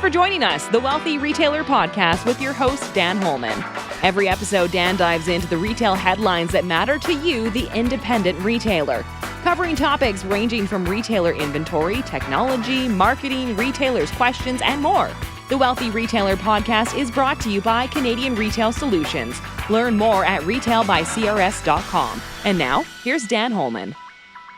for joining us, the Wealthy Retailer Podcast with your host, Dan Holman. Every episode, Dan dives into the retail headlines that matter to you, the independent retailer, covering topics ranging from retailer inventory, technology, marketing, retailers' questions, and more. The Wealthy Retailer Podcast is brought to you by Canadian Retail Solutions. Learn more at retailbycrs.com. And now, here's Dan Holman.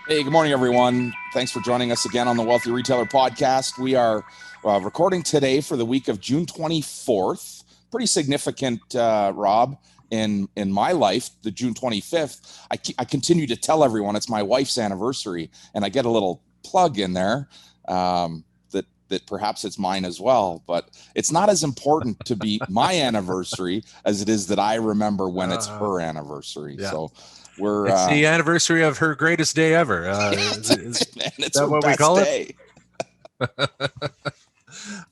Hey, good morning, everyone. Thanks for joining us again on the Wealthy Retailer Podcast. We are recording today for the week of June 24th. Pretty significant, Rob, in my life, the June 25th. I continue to tell everyone it's my wife's anniversary, and I get a little plug in there that perhaps it's mine as well. But it's not as important to be my anniversary as it is that I remember when it's her anniversry. Yeah. So it's the anniversary of her greatest day ever. It's that what we call day. It?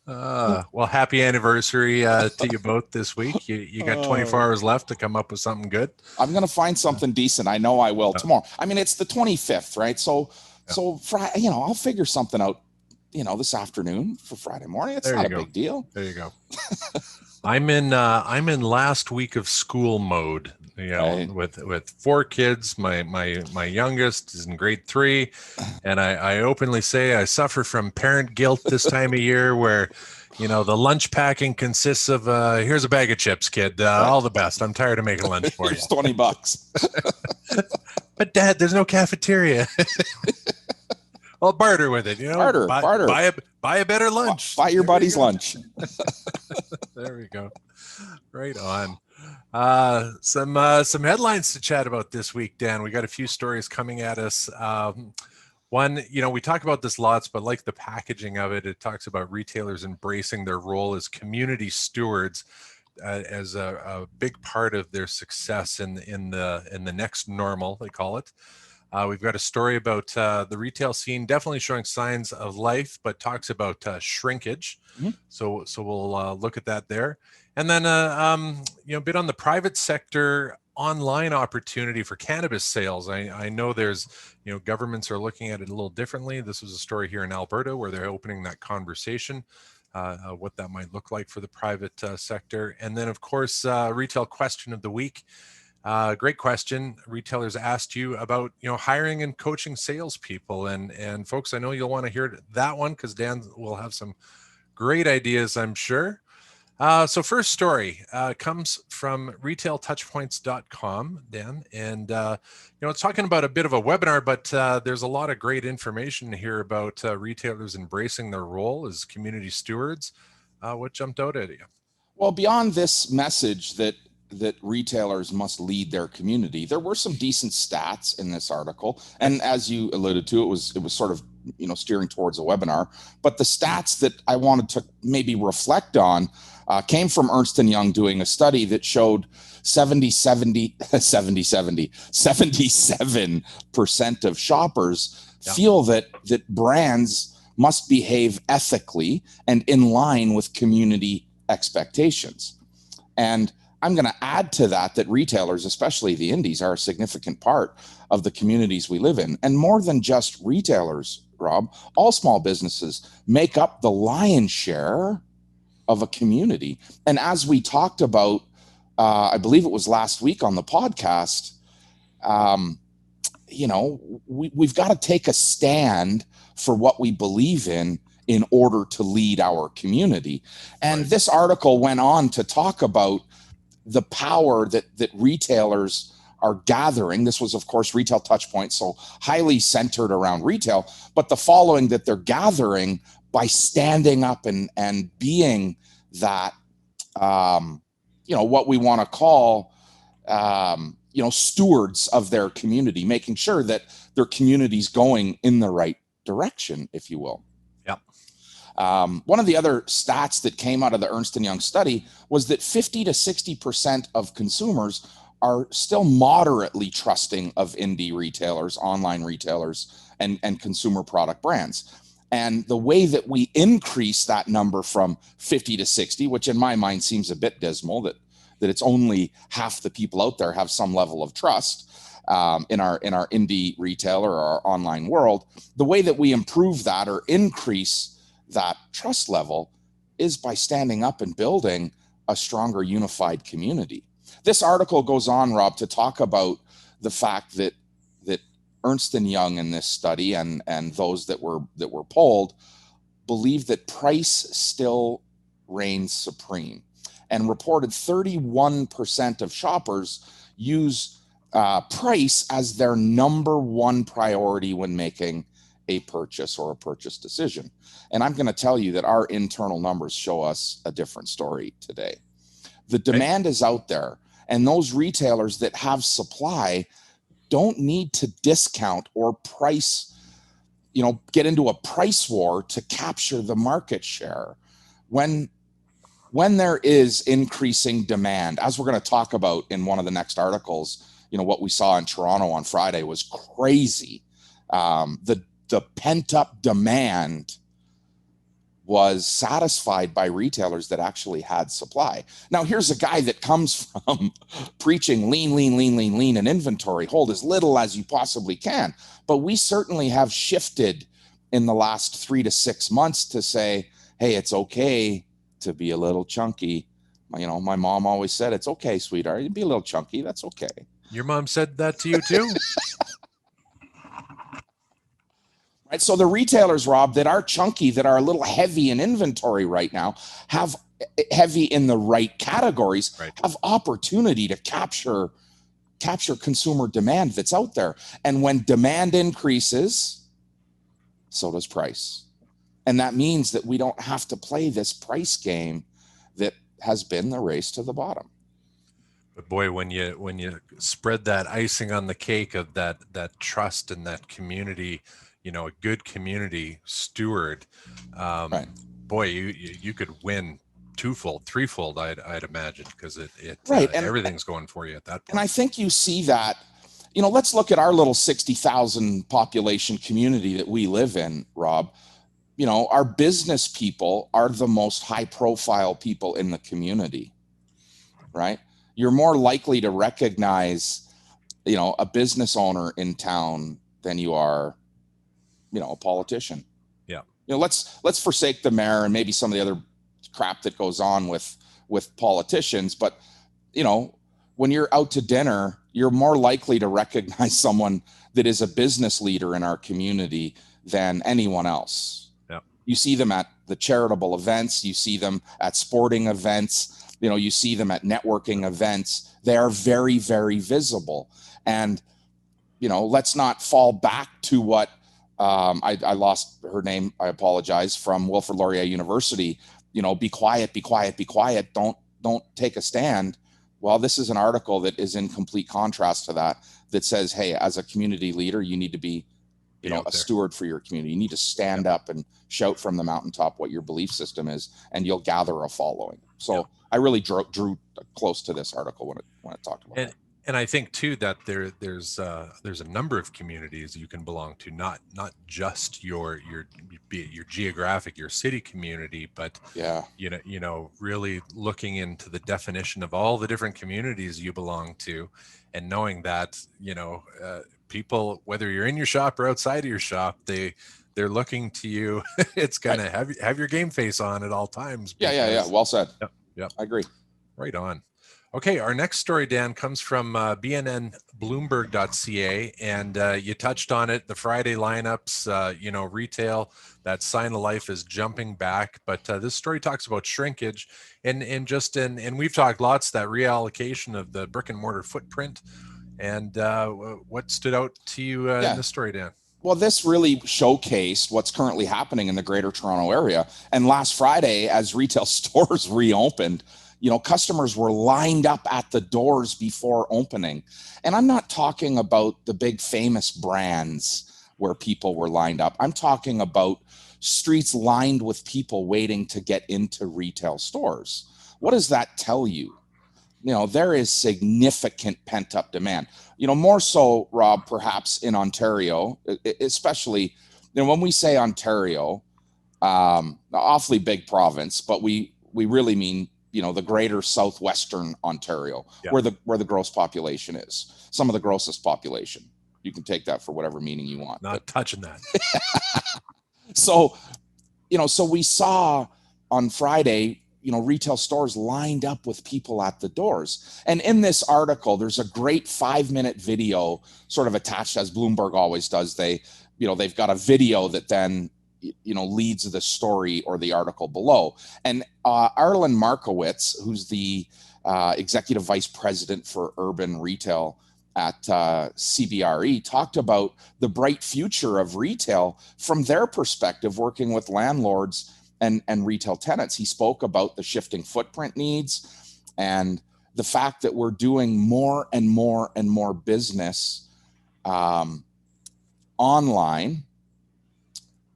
Well, happy anniversary to you both this week. You got 24 hours left to come up with something good. I'm going to find something decent. I know I will tomorrow. I mean, it's the 25th, right? So Friday, I'll figure something out, this afternoon for Friday morning. It's not a big deal. There you go. I'm in last week of school mode. Right. with 4 kids. My youngest is in grade 3, and I openly say I suffer from parent guilt this time of year, where the lunch packing consists of here's a bag of chips, kid. All the best. I'm tired of making lunch for you. It's $20. But Dad, there's no cafeteria. I'll barter with it. Barter. Buy a better lunch. Buy your buddy's lunch. There we go. Right on. Some headlines to chat about this week, Dan. We got a few stories coming at us. One, we talk about this lots, but like the packaging of it, it talks about retailers embracing their role as community stewards as a big part of their success in the next normal, they call it. We've got a story about the retail scene definitely showing signs of life, but talks about shrinkage. Mm-hmm. So we'll look at that there. And then a bit on the private sector online opportunity for cannabis sales. I know there's, governments are looking at it a little differently. This was a story here in Alberta where they're opening that conversation, what that might look like for the private sector. And then, of course, retail question of the week. Great question. Retailers asked you about, hiring and coaching salespeople. And folks, I know you'll want to hear that one because Dan will have some great ideas, I'm sure. So first story comes from retailtouchpoints.com, Dan. And, it's talking about a bit of a webinar, but there's a lot of great information here about retailers embracing their role as community stewards. What jumped out at you? Well, beyond this message that retailers must lead their community, there were some decent stats in this article. And as you alluded to, it was sort of, steering towards a webinar. But the stats that I wanted to maybe reflect on came from Ernst & Young doing a study that showed 77% of shoppers feel that brands must behave ethically and in line with community expectations. And I'm going to add to that retailers, especially the indies, are a significant part of the communities we live in. And more than just retailers, Rob, all small businesses make up the lion's share of a community. And as we talked about, I believe it was last week on the podcast, we've got to take a stand for what we believe in order to lead our community. And this article went on to talk about the power that retailers are gathering. This was, of course, Retail Touchpoints, so highly centered around retail, but the following that they're gathering by standing up and being that, what we want to call, stewards of their community, making sure that their community's going in the right direction, if you will. One of the other stats that came out of the Ernst & Young study was that 50 to 60% of consumers are still moderately trusting of indie retailers, online retailers, and consumer product brands. And the way that we increase that number from 50 to 60, which in my mind seems a bit dismal, that it's only half the people out there have some level of trust in our indie retailer or our online world, the way that we improve that or increase that trust level is by standing up and building a stronger, unified community. This article goes on, Rob, to talk about the fact that Ernst & Young in this study and those that were polled believe that price still reigns supreme, and reported 31% of shoppers use price as their number one priority when making a purchase or a purchase decision. And I'm going to tell you that our internal numbers show us a different story today. The demand is out there, and those retailers that have supply don't need to discount or price, get into a price war to capture the market share. When there is increasing demand, as we're going to talk about in one of the next articles, what we saw in Toronto on Friday was crazy. The pent-up demand was satisfied by retailers that actually had supply. Now, here's a guy that comes from preaching lean and inventory. Hold as little as you possibly can. But we certainly have shifted in the last 3 to 6 months to say, hey, it's okay to be a little chunky. My mom always said, it's okay, sweetheart, you be a little chunky. That's okay. Your mom said that to you too? Right. So the retailers, Rob, that are chunky, that are a little heavy in inventory right now, have heavy in the right categories, have opportunity to capture consumer demand that's out there. And when demand increases, so does price. And that means that we don't have to play this price game that has been the race to the bottom. But boy, when you spread that icing on the cake of that trust and that community, a good community steward, boy, you could win twofold, threefold, I'd imagine, because everything's going for you at that point. And I think you see that, let's look at our little 60,000 population community that we live in, Rob. Our business people are the most high profile people in the community, right? You're more likely to recognize, a business owner in town than you are, a politician. Yeah. Let's forsake the mayor and maybe some of the other crap that goes on with politicians. But, when you're out to dinner, you're more likely to recognize someone that is a business leader in our community than anyone else. Yeah. You see them at the charitable events. You see them at sporting events. You see them at networking events. They are very, very visible. And, let's not fall back to what I lost her name. I apologize. From Wilfrid Laurier University, be quiet, be quiet, be quiet. Don't take a stand. Well, this is an article that is in complete contrast to that says, hey, as a community leader, you need to be, a steward for your community. You need to stand up and shout from the mountaintop what your belief system is, and you'll gather a following. So I really drew close to this article when it talked about that. And I think too that there's a number of communities you can belong to, not just your geographic, your city community, but really looking into the definition of all the different communities you belong to, and knowing that people, whether you're in your shop or outside of your shop, they're looking to you. It's kind of have your game face on at all times. Yeah. Well said. Yep. I agree. Right on. Okay, our next story, Dan, comes from bnnbloomberg.ca, and you touched on it, the Friday lineups, retail, that sign of life is jumping back, but this story talks about shrinkage, and we've talked lots, that reallocation of the brick and mortar footprint, and what stood out to you in this story, Dan? Well, this really showcased what's currently happening in the Greater Toronto area. And last Friday, as retail stores reopened, customers were lined up at the doors before opening. And I'm not talking about the big famous brands where people were lined up. I'm talking about streets lined with people waiting to get into retail stores. What does that tell you? There is significant pent-up demand. More so, Rob, perhaps in Ontario, especially, when we say Ontario, awfully big province, but we really mean, the greater southwestern Ontario, where the gross population is, some of the grossest population. You can take that for whatever meaning you want. Not touching that. So we saw on Friday, retail stores lined up with people at the doors. And in this article, there's a great 5-minute video sort of attached, as Bloomberg always does. They've got a video that then, leads the story or the article below. And Arlen Markowitz, who's the executive vice president for urban retail at CBRE, talked about the bright future of retail from their perspective, working with landlords and retail tenants. He spoke about the shifting footprint needs and the fact that we're doing more and more and more business online.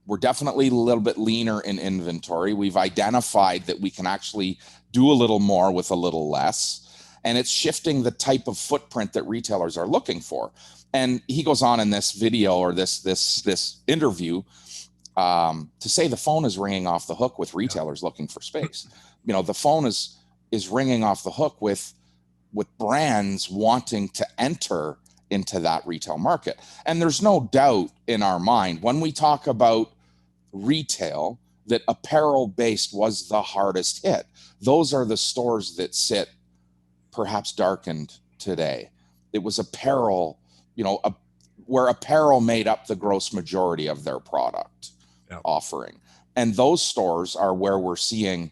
We're definitely a little bit leaner in inventory. We've identified that we can actually do a little more with a little less. And it's shifting the type of footprint that retailers are looking for. And he goes on in this video or this interview to say the phone is ringing off the hook with retailers looking for space. The phone is ringing off the hook with brands wanting to enter into that retail market. And there's no doubt in our mind when we talk about retail that apparel-based was the hardest hit. Those are the stores that sit perhaps darkened today. It was apparel, where apparel made up the gross majority of their product offering. And those stores are where we're seeing,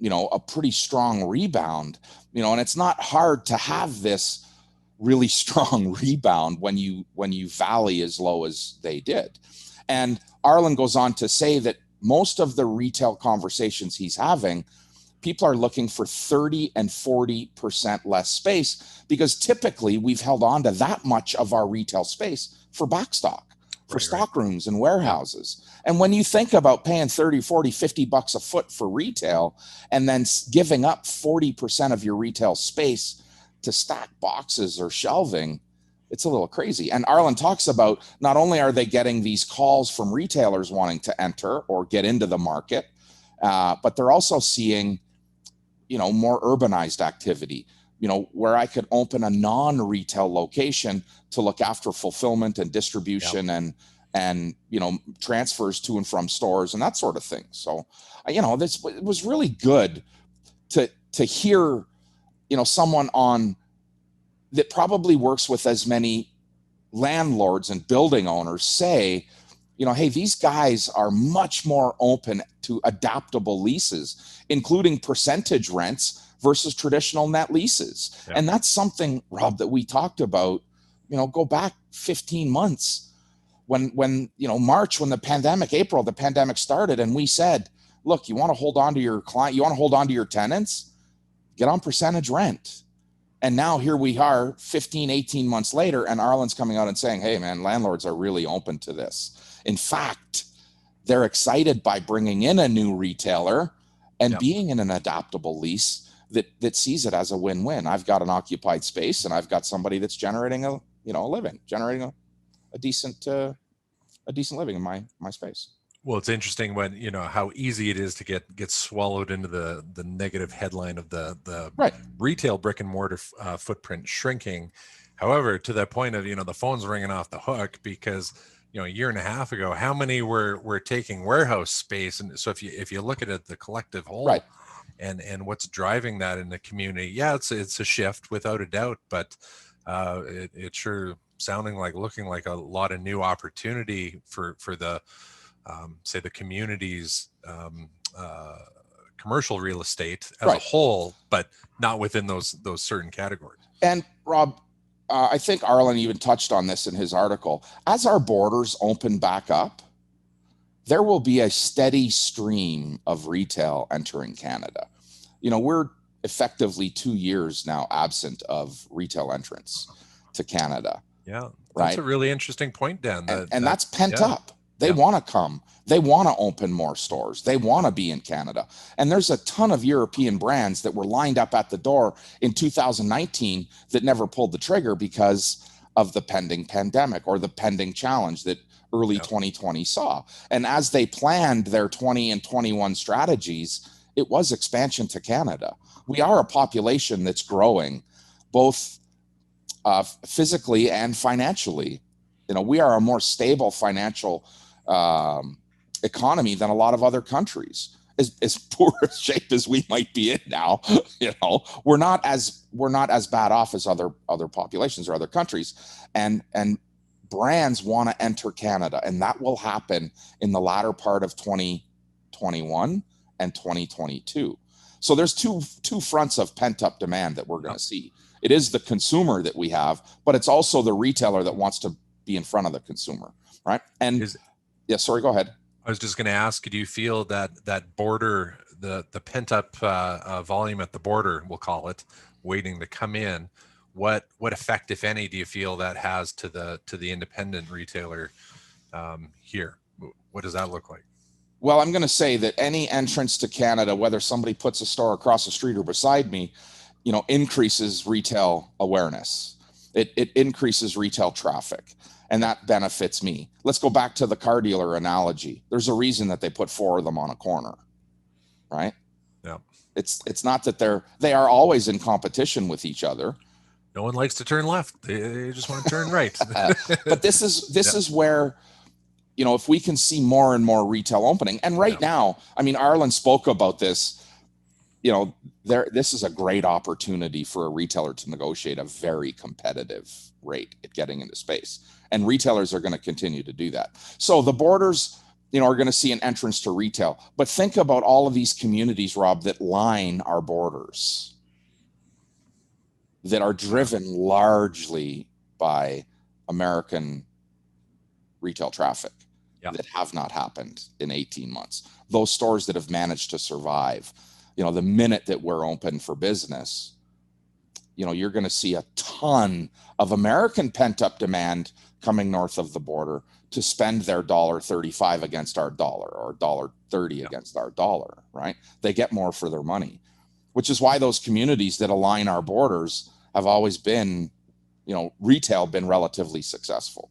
a pretty strong rebound, and it's not hard to have this really strong rebound when you valley as low as they did. And Arlen goes on to say that most of the retail conversations he's having, people are looking for 30 and 40% less space because typically we've held on to that much of our retail space for backstock, for stock rooms and warehouses. And when you think about paying 30, 40, 50 bucks a foot for retail and then giving up 40% of your retail space to stack boxes or shelving, it's a little crazy. And Arlen talks about not only are they getting these calls from retailers wanting to enter or get into the market, but they're also seeing, more urbanized activity, where I could open a non-retail location to look after fulfillment and distribution and transfers to and from stores and that sort of thing. So, it was really good to hear, someone on that probably works with as many landlords and building owners say, hey, these guys are much more open to adaptable leases, including percentage rents versus traditional net leases. Yeah. And that's something, Rob, that we talked about, go back 15 months when March, when April, the pandemic started. And we said, look, you want to hold on to your client, you want to hold on to your tenants, get on percentage rent. And now here we are 15, 18 months later, and Arlen's coming out and saying, hey, man, landlords are really open to this. In fact, they're excited by bringing in a new retailer and being in an adaptable lease that sees it as a win-win. I've got an occupied space and I've got somebody that's generating a living, generating a decent living in my space. Well, it's interesting when, how easy it is to get swallowed into the negative headline of the retail brick and mortar footprint shrinking. However, to that point of, the phone's ringing off the hook because, a year and a half ago, how many were taking warehouse space? And so if you look at it, the collective whole and what's driving that in the community, it's a shift without a doubt, but it sure looking like a lot of new opportunity for the say the community's commercial real estate as a whole, but not within those certain categories. And Rob, I think Arlen even touched on this in his article. As our borders open back up, there will be a steady stream of retail entering Canada. We're effectively 2 years now absent of retail entrance to Canada. Yeah, that's a really interesting point, Dan. And that's pent up. They want to come. They want to open more stores. They want to be in Canada. And there's a ton of European brands that were lined up at the door in 2019 that never pulled the trigger because of the pending pandemic or the pending challenge that early 2020 saw. And as they planned their 20 and 21 strategies, it was expansion to Canada. We are a population that's growing both physically and financially. We are a more stable financial economy than a lot of other countries. as poor a shape as we might be in now, we're not as bad off as other populations or other countries, and brands want to enter Canada, and that will happen in the latter part of 2021 and 2022. So there's two fronts of pent-up demand that we're going to see. It is the consumer that we have, but it's also the retailer that wants to be in front of the consumer, right? And sorry, go ahead. I was just going to ask, do you feel that border, the pent-up volume at the border, we'll call it, waiting to come in, what effect, if any, do you feel that has to the independent retailer here? What does that look like? Well, I'm going to say that any entrance to Canada, whether somebody puts a store across the street or beside me, increases retail awareness. It increases retail traffic, and that benefits me. Let's go back to the car dealer analogy. There's a reason that they put 4 of them on a corner, right? Yeah. It's not that they are always in competition with each other. No one likes to turn left. They just want to turn right. But this is where, if we can see more and more retail opening, and right now, I mean, Arlen spoke about this, this is a great opportunity for a retailer to negotiate a very competitive rate at getting into space. And retailers are going to continue to do that. So the borders, are going to see an entrance to retail. But think about all of these communities, Rob, that line our borders, that are driven largely by American retail traffic that have not happened in 18 months. Those stores that have managed to survive, the minute that we're open for business, you're going to see a ton of American pent-up demand coming north of the border to spend their $1.35 against our dollar, or $1.30 against our dollar, right? They get more for their money, which is why those communities that align our borders have always been, retail been relatively successful.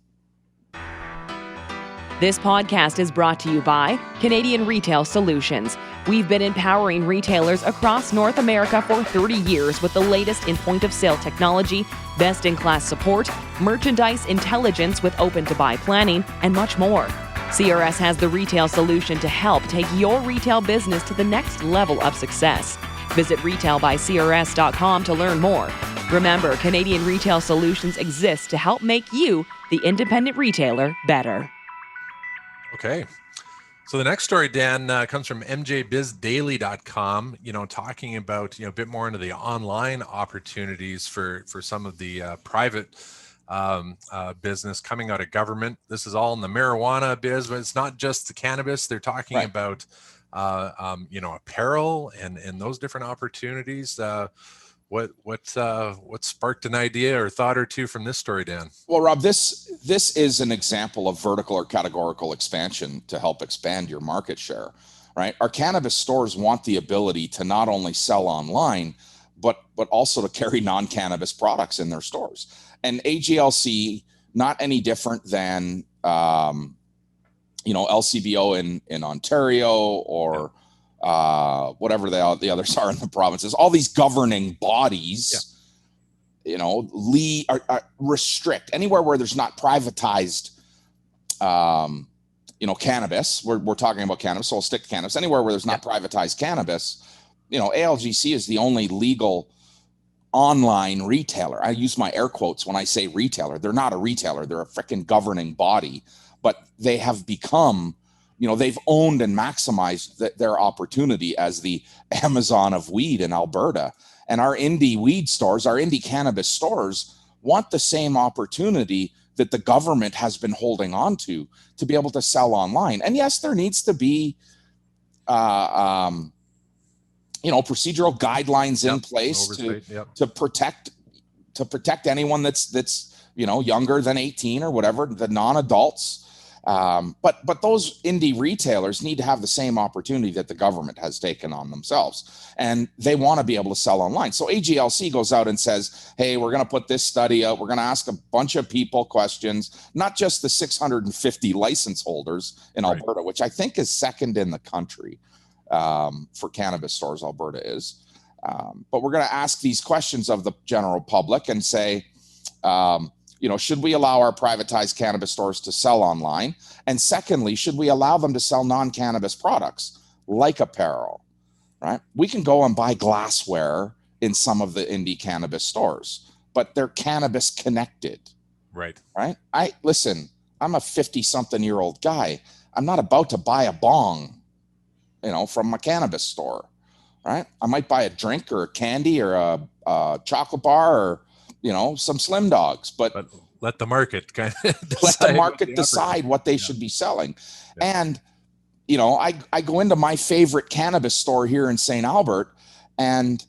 This podcast is brought to you by Canadian Retail Solutions. We've been empowering retailers across North America for 30 years with the latest in point-of-sale technology, best-in-class support, merchandise intelligence with open-to-buy planning, and much more. CRS has the retail solution to help take your retail business to the next level of success. Visit retailbycrs.com to learn more. Remember, Canadian Retail Solutions exists to help make you, the independent retailer, better. Okay. So the next story, Dan, comes from mjbizdaily.com, talking about, a bit more into the online opportunities for some of the private business coming out of government. This is all in the marijuana biz, but it's not just the cannabis. They're talking about, apparel and those different opportunities. What sparked an idea or thought or two from this story, Dan? Well, Rob, this is an example of vertical or categorical expansion to help expand your market share, right? Our cannabis stores want the ability to not only sell online, but also to carry non-cannabis products in their stores. And AGLC, not any different than LCBO in Ontario or whatever the others are in the provinces, all these governing bodies, restrict anywhere where there's not privatized, cannabis. We're talking about cannabis, so I'll stick to cannabis. Anywhere where there's not privatized cannabis, ALGC is the only legal online retailer. I use my air quotes when I say retailer. They're not a retailer. They're a freaking governing body, but they have become, they've owned and maximized their opportunity as the Amazon of weed in Alberta. And our indie weed stores, our indie cannabis stores, want the same opportunity that the government has been holding on to be able to sell online. And yes, there needs to be, procedural guidelines in place to protect anyone that's younger than 18 or whatever, the non-adults. But those indie retailers need to have the same opportunity that the government has taken on themselves, and they want to be able to sell online. So AGLC goes out and says, hey, we're going to put this study out. We're going to ask a bunch of people questions, not just the 650 license holders in Alberta, which I think is second in the country for cannabis stores, Alberta is. But we're going to ask these questions of the general public and say, should we allow our privatized cannabis stores to sell online? And secondly, should we allow them to sell non-cannabis products like apparel, right? We can go and buy glassware in some of the indie cannabis stores, but they're cannabis connected. Right. Right. I'm a 50-something-year-old guy. I'm not about to buy a bong, from a cannabis store. Right. I might buy a drink or a candy or a chocolate bar or, some Slim Dogs, but let the market kind of let the market decide what they should be selling. Yeah. And, I go into my favorite cannabis store here in St. Albert, and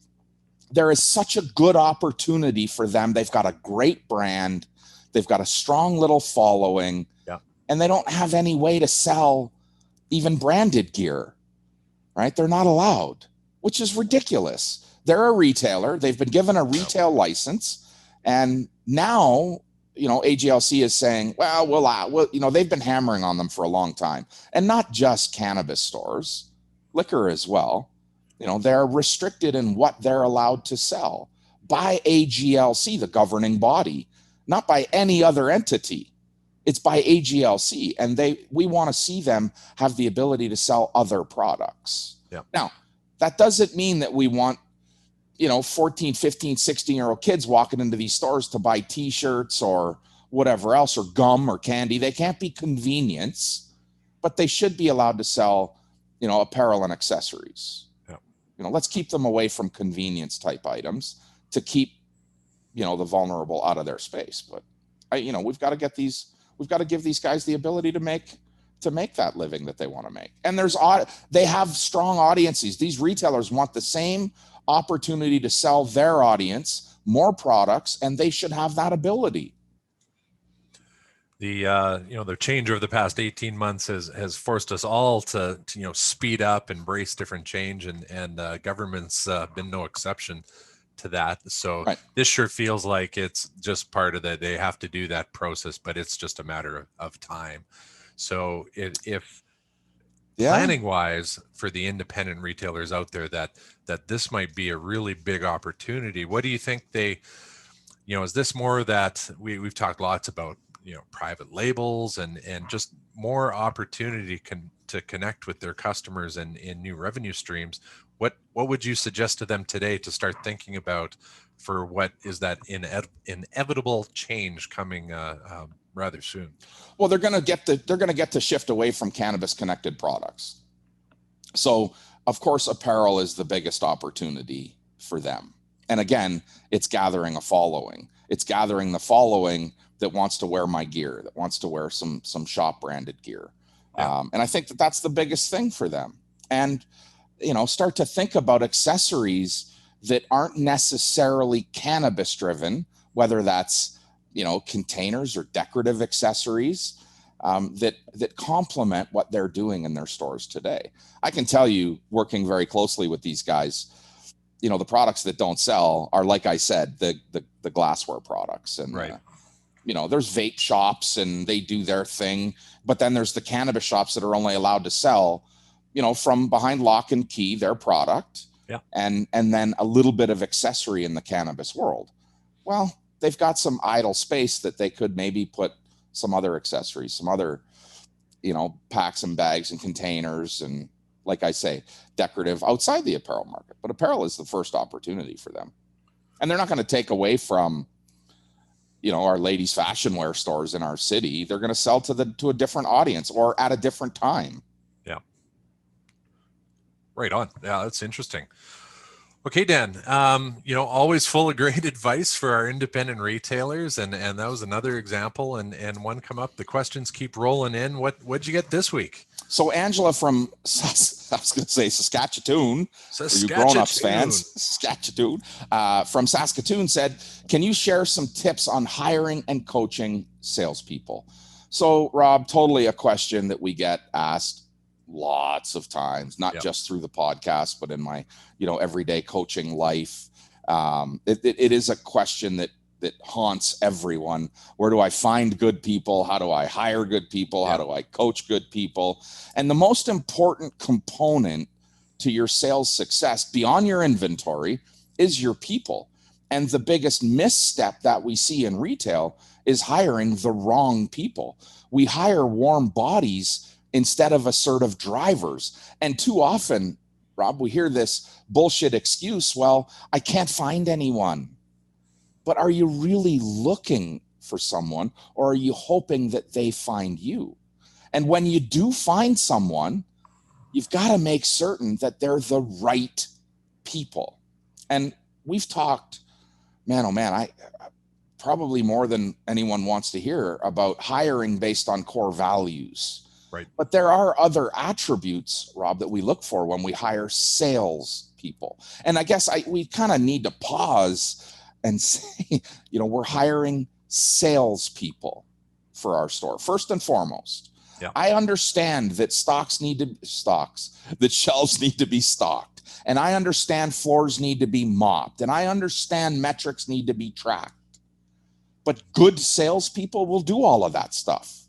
there is such a good opportunity for them. They've got a great brand. They've got a strong little following, and they don't have any way to sell even branded gear, right? They're not allowed, which is ridiculous. They're a retailer. They've been given a retail license, and now, AGLC is saying, well, they've been hammering on them for a long time, and not just cannabis stores, liquor as well. They're restricted in what they're allowed to sell by AGLC, the governing body, not by any other entity. It's by AGLC, and we want to see them have the ability to sell other products. Yeah. Now, that doesn't mean that we want, 14, 15, 16-year-old kids walking into these stores to buy T-shirts or whatever else, or gum or candy. They can't be convenience, but they should be allowed to sell, apparel and accessories. Yeah. Let's keep them away from convenience type items to keep, the vulnerable out of their space. But we've got to give these guys the ability to make that living that they want to make. And they have strong audiences. These retailers want the same opportunity to sell their audience more products, and they should have that ability. The change over the past 18 months has forced us all to speed up, embrace different change, and government's been no exception to that. So This sure feels like it's just part of that. They have to do that process, but it's just a matter of time. So if planning wise for the independent retailers out there, that this might be a really big opportunity, what do you think is this more that we've talked lots about, private labels and just more opportunity to connect with their customers and in new revenue streams? What would you suggest to them today to start thinking about for what is that inevitable change coming rather soon? Well, they're going to get to shift away from cannabis connected products. So, of course, apparel is the biggest opportunity for them. And again, it's gathering a following. It's gathering the following that wants to wear my gear, that wants to wear some shop branded gear. Yeah. And I think that's the biggest thing for them. And start to think about accessories that aren't necessarily cannabis driven, whether that's, containers or decorative accessories that complement what they're doing in their stores today. I can tell you, working very closely with these guys, the products that don't sell are, like I said, the glassware products. And, there's vape shops and they do their thing, but then there's the cannabis shops that are only allowed to sell from behind lock and key, their product, and then a little bit of accessory in the cannabis world. Well, they've got some idle space that they could maybe put some other accessories, some other, packs and bags and containers, and like I say, decorative outside the apparel market. But apparel is the first opportunity for them. And they're not going to take away from, our ladies' fashion wear stores in our city. They're going to sell to a different audience or at a different time. Right on. Yeah, that's interesting. Okay, Dan, always full of great advice for our independent retailers. And that was another example and one come up. The questions keep rolling in. What'd you get this week? So Angela from, I was going to say Saskatchewan, for you grown-ups fans, Saskatchewan, from Saskatoon said, can you share some tips on hiring and coaching salespeople? So Rob, totally a question that we get asked lots of times, not just through the podcast, but in my, everyday coaching life. It is a question that haunts everyone. Where do I find good people? How do I hire good people? How do I coach good people? And the most important component to your sales success beyond your inventory is your people. And the biggest misstep that we see in retail is hiring the wrong people. We hire warm bodies instead of assertive drivers. And too often, Rob, we hear this bullshit excuse, well, I can't find anyone. But are you really looking for someone, or are you hoping that they find you? And when you do find someone, you've got to make certain that they're the right people. And we've talked, man, oh man, I probably more than anyone wants to hear about hiring based on core values. Right. But there are other attributes, Rob, that we look for when we hire sales people. And I guess we kind of need to pause and say, we're hiring salespeople for our store. First and foremost, yeah. I understand that shelves need to be stocked. And I understand floors need to be mopped. And I understand metrics need to be tracked. But good salespeople will do all of that stuff.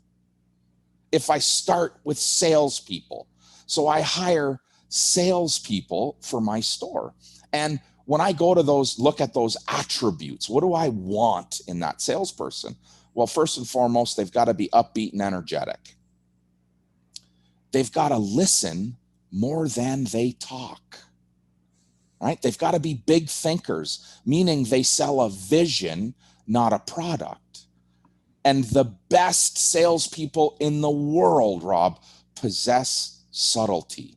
If I start with salespeople. So I hire salespeople for my store. And when I go to look at those attributes, what do I want in that salesperson? Well, first and foremost, they've got to be upbeat and energetic. They've got to listen more than they talk, right? They've got to be big thinkers, meaning they sell a vision, not a product. And the best salespeople in the world, Rob, possess subtlety.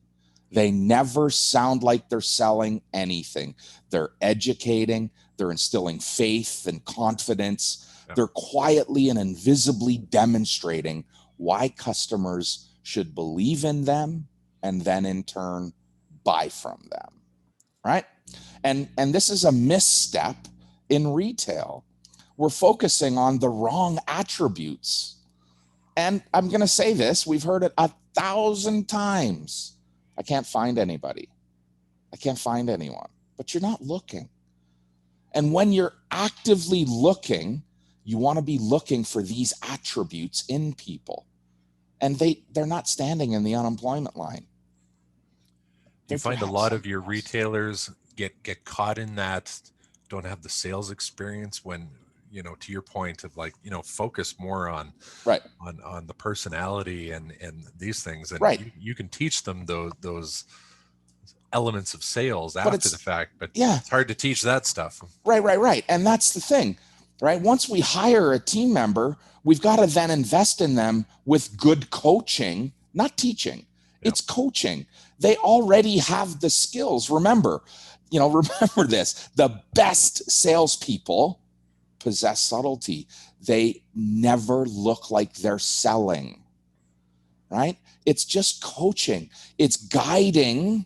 They never sound like they're selling anything. They're educating, they're instilling faith and confidence. Yeah. They're quietly and invisibly demonstrating why customers should believe in them and then in turn buy from them, right? And this is a misstep in retail. We're focusing on the wrong attributes. And I'm going to say this, we've heard it 1,000 times. I can't find anybody. I can't find anyone, but you're not looking. And when you're actively looking, you want to be looking for these attributes in people. And they're not standing in the unemployment line. Do you find a lot of your retailers get caught in that, don't have the sales experience when, to your point of focus more on the personality and these things, and right. you can teach them those elements of sales after the fact, but it's hard to teach that stuff. Right. And that's the thing, right? Once we hire a team member, we've got to then invest in them with good coaching, not teaching. Yep. It's coaching. They already have the skills. Remember this, the best salespeople possess subtlety. They never look like they're selling, right? It's just coaching. It's guiding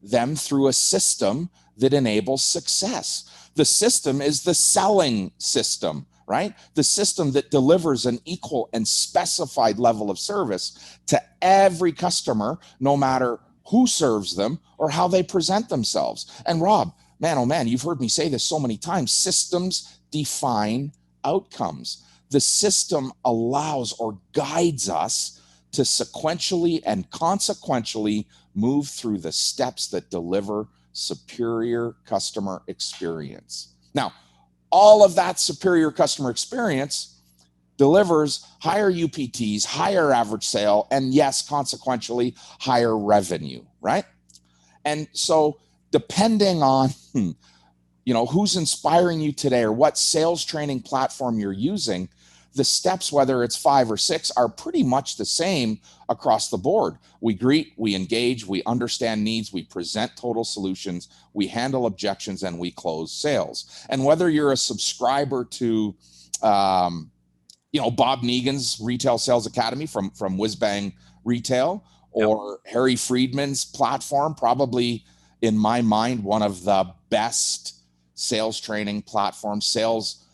them through a system that enables success. The system is the selling system, right? The system that delivers an equal and specified level of service to every customer, no matter who serves them or how they present themselves. And Rob, man, oh man, you've heard me say this so many times, systems define outcomes. The system allows or guides us to sequentially and consequentially move through the steps that deliver superior customer experience. Now, all of that superior customer experience delivers higher UPTs, higher average sale, and yes, consequentially, higher revenue, right? And so depending on who's inspiring you today or what sales training platform you're using, the steps, whether it's 5 or 6, are pretty much the same across the board. We greet, we engage, we understand needs, we present total solutions, we handle objections, and we close sales. And whether you're a subscriber to, Bob Negan's Retail Sales Academy from Whizbang Retail, or Harry Friedman's platform, probably in my mind, one of the best sales training platforms, sales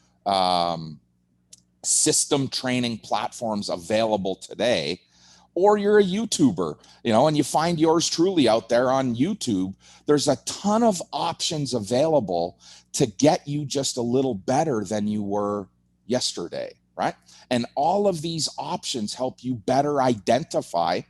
system training platforms available today, or you're a YouTuber, and you find yours truly out there on YouTube, there's a ton of options available to get you just a little better than you were yesterday, right? And all of these options help you better identify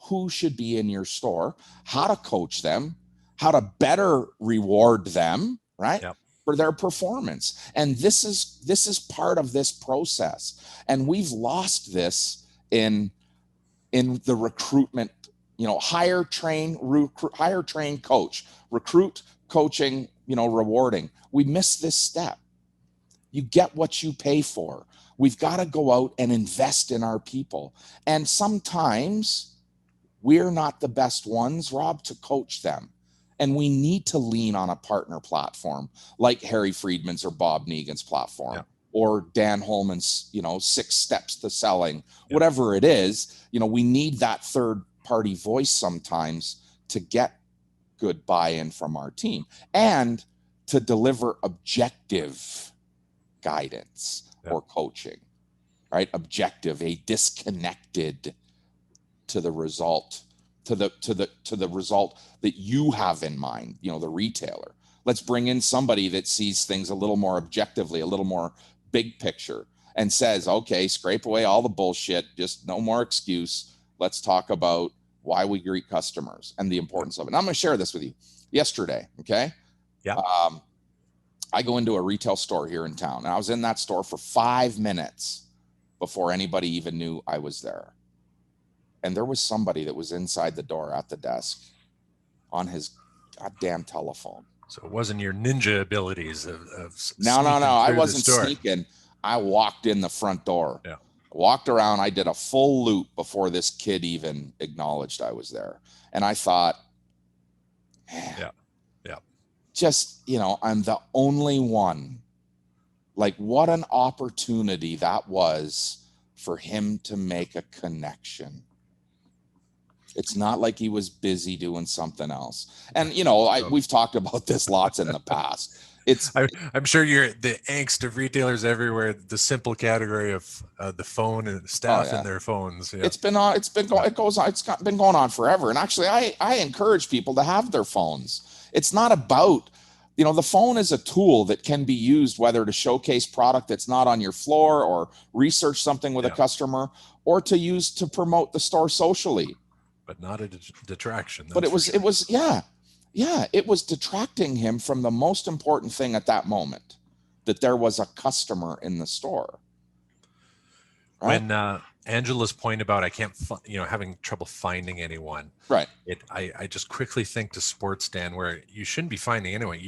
who should be in your store, how to coach them, how to better reward them, right? Yep. For their performance. And this is part of this process. And we've lost this in in the recruitment, hire, train, coach, recruit, coaching, rewarding. We miss this step. You get what you pay for. We've got to go out and invest in our people. And sometimes we're not the best ones, Rob, to coach them. And we need to lean on a partner platform like Harry Friedman's or Bob Negan's platform, or Dan Holman's, 6 steps to selling, whatever it is. We need that third party voice sometimes to get good buy-in from our team and to deliver objective guidance or coaching, right? Objective, a disconnected to the result, to the result that you have in mind, the retailer. Let's bring in somebody that sees things a little more objectively, a little more big picture, and says, okay, scrape away all the bullshit, just no more excuse. Let's talk about why we greet customers and the importance of it. And I'm going to share this with you. Yesterday, okay? Yeah. I go into a retail store here in town, and I was in that store for 5 minutes before anybody even knew I was there. And there was somebody that was inside the door at the desk on his goddamn telephone. So it wasn't your ninja abilities of No. I wasn't sneaking. I walked in the front door. Yeah. Walked around. I did a full loop before this kid even acknowledged I was there. And I thought, man, just, I'm the only one. Like, what an opportunity that was for him to make a connection. It's not like he was busy doing something else. And, we've talked about this lots in the past. I'm sure the angst of retailers everywhere, the simple category of the phone and staff and their phones. Yeah. It's been going on forever. And actually I encourage people to have their phones. It's not about, the phone is a tool that can be used whether to showcase product that's not on your floor or research something with a customer, or to use to promote the store socially. But not a detraction. But it was detracting him from the most important thing at that moment, that there was a customer in the store. Right? When Angela's point about having trouble finding anyone, right? I just quickly think to sports, Dan, where you shouldn't be finding anyone.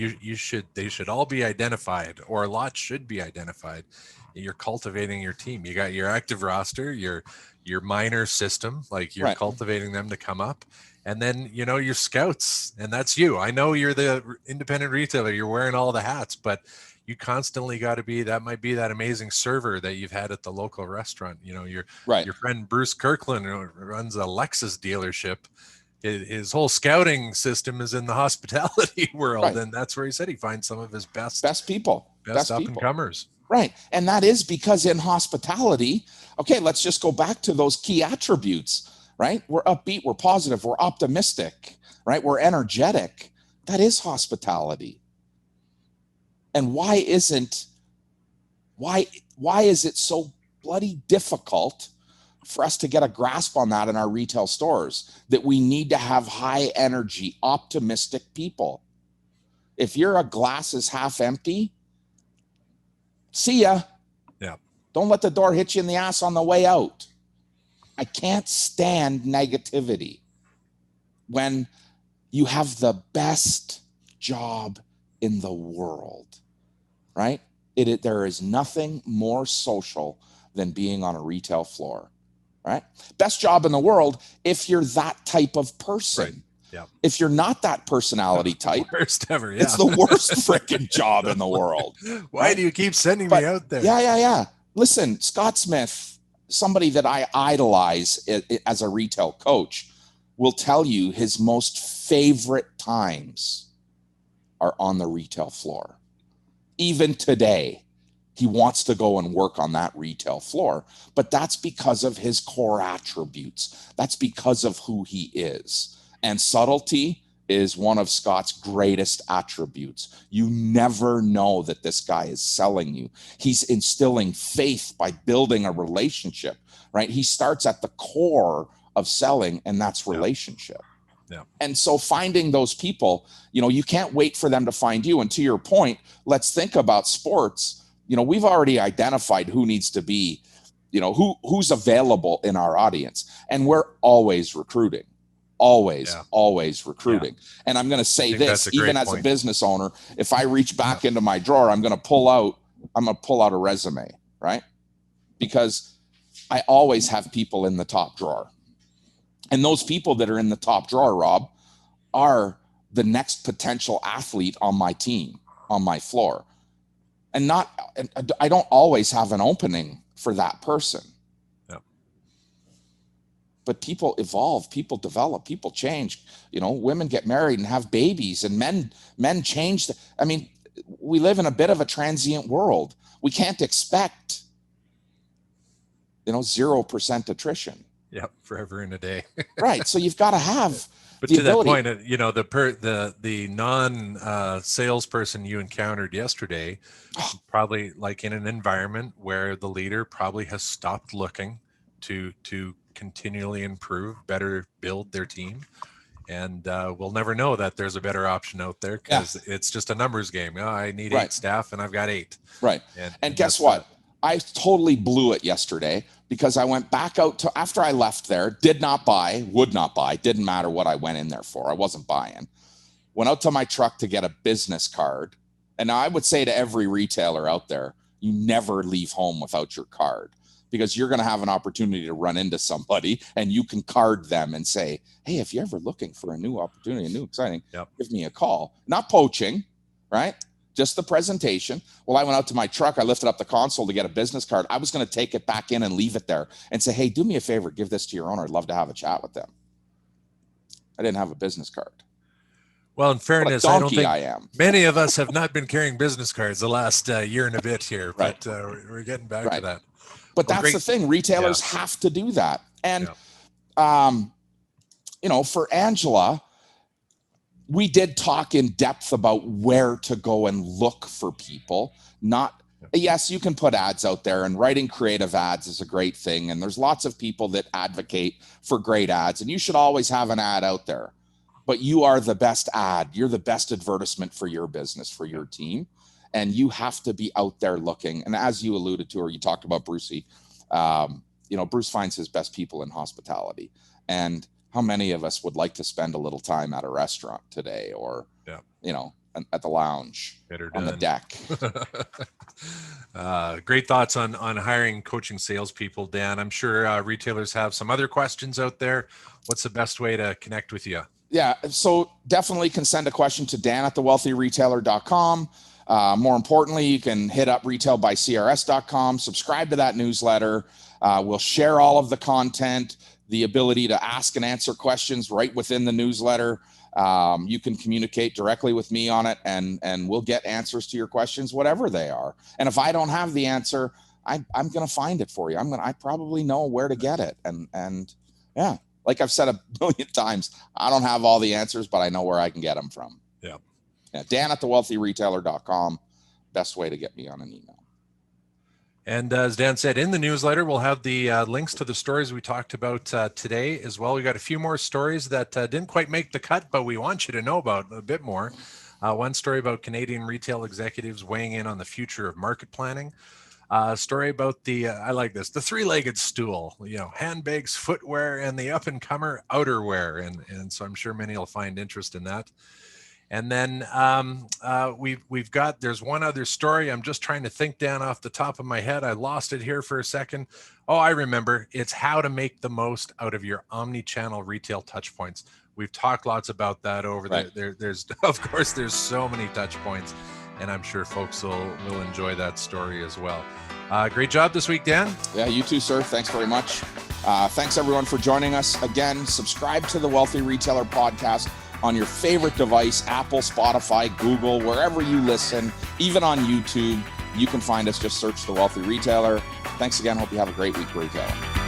They should all be identified, or a lot should be identified. You're cultivating your team. You got your active roster, your minor system, like you're cultivating them to come up. And then, your scouts, and that's you. I know you're the independent retailer. You're wearing all the hats, but you constantly got to be, that might be that amazing server that you've had at the local restaurant. Your friend Bruce Kirkland, who runs a Lexus dealership. His whole scouting system is in the hospitality world. And that's where he said he finds some of his best people, best up and comers. Right. And that is because in hospitality, okay, let's just go back to those key attributes. Right? We're upbeat, we're positive, we're optimistic, right? We're energetic. That is hospitality. And why is it so bloody difficult for us to get a grasp on that in our retail stores, that we need to have high energy, optimistic people? If you're a glass is half empty, see ya. Yeah. Don't let the door hit you in the ass on the way out. I can't stand negativity when you have the best job in the world, right? There is nothing more social than being on a retail floor, right? Best job in the world if you're that type of person. Right. Yeah. If you're not that personality type, worst ever. Yeah. It's the worst freaking job in the world. Why do you keep sending me out there? Yeah. Listen, Scott Smith, somebody that I idolize as a retail coach, will tell you his most favorite times are on the retail floor. Even today, he wants to go and work on that retail floor, but that's because of his core attributes. That's because of who he is. And subtlety is one of Scott's greatest attributes. You never know that this guy is selling you. He's instilling faith by building a relationship, right? He starts at the core of selling, and that's relationship. Yeah. And so finding those people, you can't wait for them to find you. And to your point, let's think about sports. We've already identified who needs to be who's available in our audience, and we're always recruiting. Always recruiting. Yeah. And I'm going to say this, even as a business owner, if I reach back into my drawer, I'm going to pull out a resume, right? Because I always have people in the top drawer. And those people that are in the top drawer, Rob, are the next potential athlete on my team, on my floor. And I don't always have an opening for that person. But people evolve, people develop, people change. Women get married and have babies, and men change. We live in a bit of a transient world. We can't expect, 0% attrition. Yep, forever in a day. Right. So you've got to have. But to that point, the non salesperson you encountered yesterday, probably like in an environment where the leader probably has stopped looking to continually improve, better build their team. And we'll never know that there's a better option out there because it's just a numbers game. I need 8 staff and I've got 8. Right. And guess what? I totally blew it yesterday because I went back out to, after I left there, would not buy, didn't matter what I went in there for. I wasn't buying. Went out to my truck to get a business card. And I would say to every retailer out there, you never leave home without your card, because you're going to have an opportunity to run into somebody and you can card them and say, hey, if you're ever looking for a new opportunity, a new exciting, give me a call. Not poaching, right? Just the presentation. Well, I went out to my truck. I lifted up the console to get a business card. I was going to take it back in and leave it there and say, hey, do me a favor, give this to your owner. I'd love to have a chat with them. I didn't have a business card. Well, in fairness, I don't think many of us have not been carrying business cards the last year and a bit here, but we're getting back to that. But that's the thing. Retailers have to do that. And, for Angela, we did talk in depth about where to go and look for people. Yes, you can put ads out there, and writing creative ads is a great thing. And there's lots of people that advocate for great ads, and you should always have an ad out there. But you are the best ad. You're the best advertisement for your business, for your team. And you have to be out there looking. And as you alluded to, or you talked about Brucey, Bruce finds his best people in hospitality. And how many of us would like to spend a little time at a restaurant today, or, at the lounge, on the deck? Great thoughts on hiring, coaching salespeople, Dan. I'm sure retailers have some other questions out there. What's the best way to connect with you? Yeah, so definitely can send a question to dan@thewealthyretailer.com. More importantly, you can hit up retailbycrs.com, subscribe to that newsletter. We'll share all of the content, the ability to ask and answer questions right within the newsletter. You can communicate directly with me on it, and we'll get answers to your questions, whatever they are. And if I don't have the answer, I'm going to find it for you. I probably know where to get it. And like I've said a million times, I don't have all the answers, but I know where I can get them from. Yeah, Dan@thewealthyretailer.com. Best way to get me on an email. And as Dan said, in the newsletter, we'll have the links to the stories we talked about today as well. We got a few more stories that didn't quite make the cut, but we want you to know about a bit more. One story about Canadian retail executives weighing in on the future of market planning. A story about I like this, the 3-legged stool, handbags, footwear, and the up-and-comer outerwear. And so I'm sure many will find interest in that. And then there's one other story. I'm just trying to think down off the top of my head. I lost it here for a second. Oh, I remember. It's how to make the most out of your omni-channel retail touch points. We've talked lots about that over there. There's so many touch points, and I'm sure folks will enjoy that story as well. Great job this week, Dan. Yeah, you too, sir. Thanks very much. Thanks everyone for joining us. Again, subscribe to the Wealthy Retailer podcast on your favorite device, Apple, Spotify, Google, wherever you listen, even on YouTube. You can find us. Just search The Wealthy Retailer. Thanks again. Hope you have a great week, retailer.